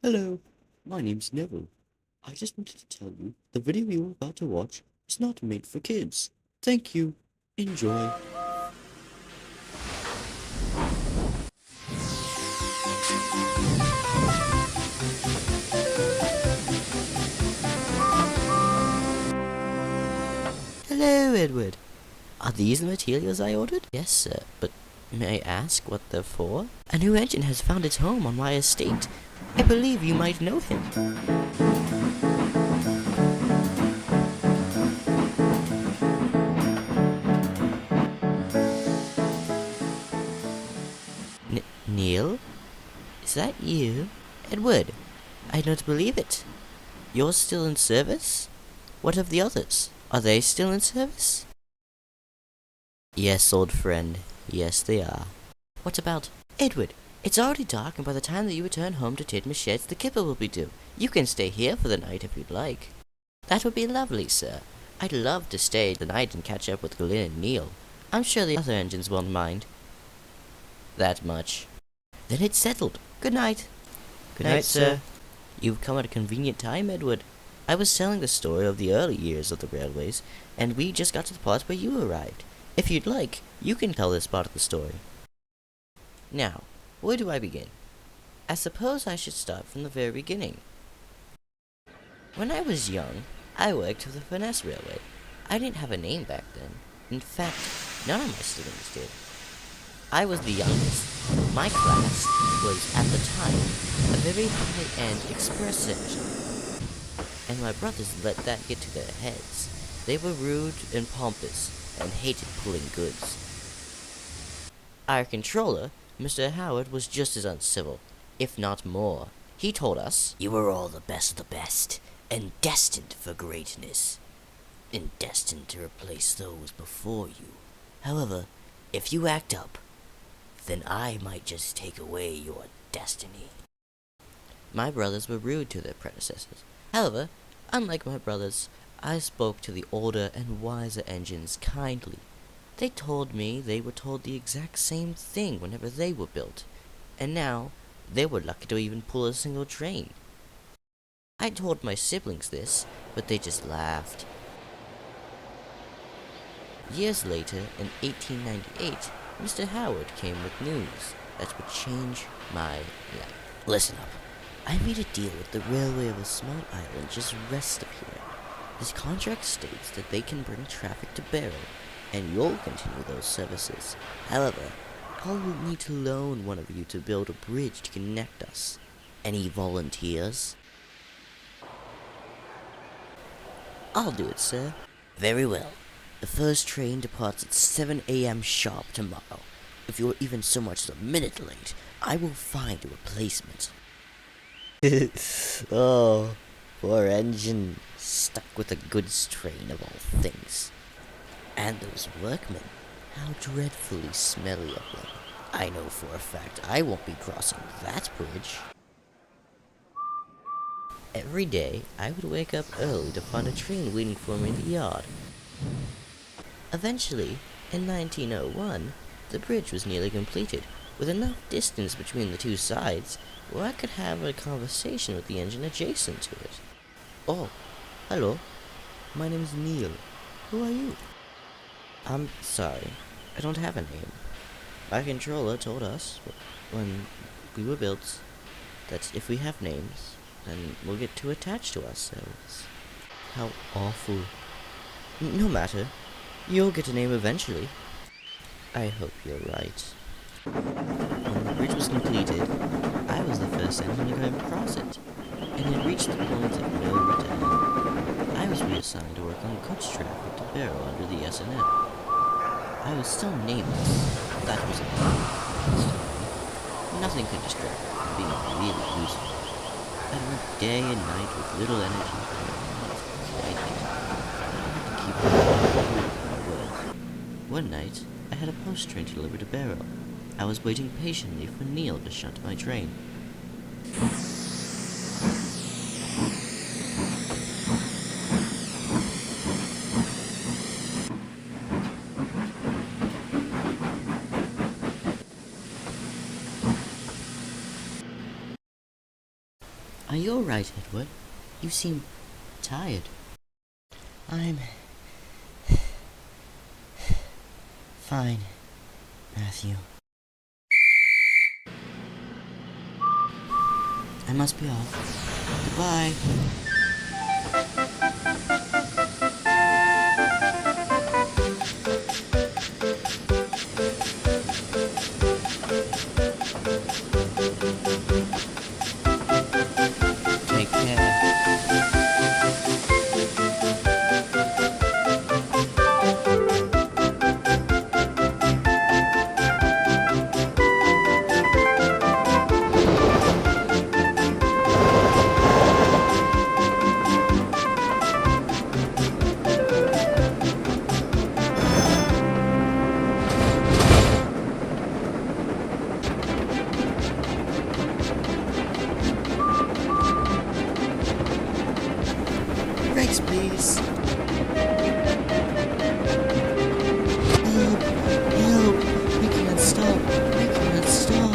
Hello, my name's Neville. I just wanted to tell you the video you're about to watch is not made for kids. Thank you. Enjoy. Hello, Edward. Are these the materials I ordered? Yes, sir, but may I ask what they're for? A new engine has found its home on my estate. I believe you might know him. Neil? Is that you? Edward, I don't believe it. You're still in service? What of the others? Are they still in service? Yes, old friend. Yes, they are. What about Edward? It's already dark, and by the time that you return home to Tidmouth Sheds, the kipper will be due. You can stay here for the night if you'd like. That would be lovely, sir. I'd love to stay the night and catch up with Glyn and Neil. I'm sure the other engines won't mind. That much. Then it's settled. Good night. Good night, sir. You've come at a convenient time, Edward. I was telling the story of the early years of the railways, and we just got to the part where you arrived. If you'd like, you can tell this part of the story. Now, where do I begin? I suppose I should start from the very beginning. When I was young, I worked for the Finesse Railway. I didn't have a name back then. In fact, none of my siblings did. I was the youngest. My class was, at the time, a very high-end express engine, and my brothers let that get to their heads. They were rude and pompous, and hated pulling goods. Our controller, Mr. Howard, was just as uncivil, if not more. He told us, "You are all the best, and destined for greatness, and destined to replace those before you. However, if you act up, then I might just take away your destiny." My brothers were rude to their predecessors. However, unlike my brothers, I spoke to the older and wiser engines kindly. They told me they were told the exact same thing whenever they were built, and now they were lucky to even pull a single train. I told my siblings this, but they just laughed. Years later, in 1898, Mr. Howard came with news that would change my life. Listen up. I made a deal with the railway of a small island just west of here. This contract states that they can bring traffic to Barrow, and you'll continue those services. However, I'll need to loan one of you to build a bridge to connect us. Any volunteers? I'll do it, sir. Very well. The first train departs at 7 a.m. sharp tomorrow. If you're even so much as a minute late, I will find a replacement. Oh, poor engine, stuck with a goods train of all things. And those workmen, how dreadfully smelly of them. I know for a fact I won't be crossing that bridge. Every day, I would wake up early to find a train waiting for me in the yard. Eventually, in 1901, the bridge was nearly completed, with enough distance between the two sides where I could have a conversation with the engine adjacent to it. Oh, hello. My name's Neil. Who are you? I'm sorry, I don't have a name. My controller told us when we were built that if we have names, then we'll get too attached to ourselves. How awful. No matter. You'll get a name eventually. I hope you're right. When the bridge was completed, I was the first engine to come across it, and it reached the point of no return. I was reassigned to work on goods traffic to Barrow under the S&M. I was still nameless. That was a problem. Nothing could distract me from being really useful. I worked day and night with little energy, but not quite enough. I had to keep One night, I had a post train delivered to Barrow. I was waiting patiently for Neil to shunt my train. Are you alright, Edward? You seem tired. I'm fine, Matthew. I must be off. Goodbye. Take care. Brakes, please. Help! Help! We can't stop! We can't stop!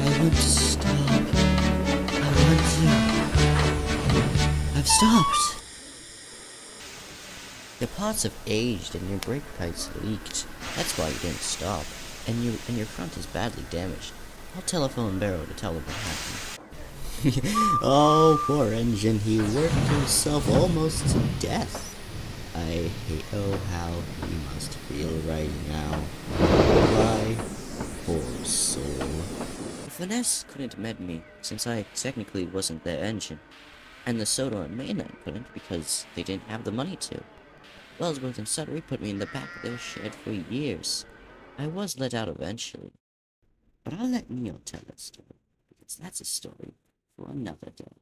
I want to stop. I want to. I've stopped. Your parts have aged and your brake pipes leaked. That's why you didn't stop. And your front is badly damaged. I'll telephone Barrow to tell him what happened. Oh, poor engine. He worked himself almost to death. I hate how he must feel right now. My poor soul. Finesse couldn't med me, since I technically wasn't their engine. And the Sodor and mainland couldn't because they didn't have the money to. Wellsworth and Sudbury put me in the back of their shed for years. I was let out eventually. But I'll let Neil tell that story, because that's a story for another day.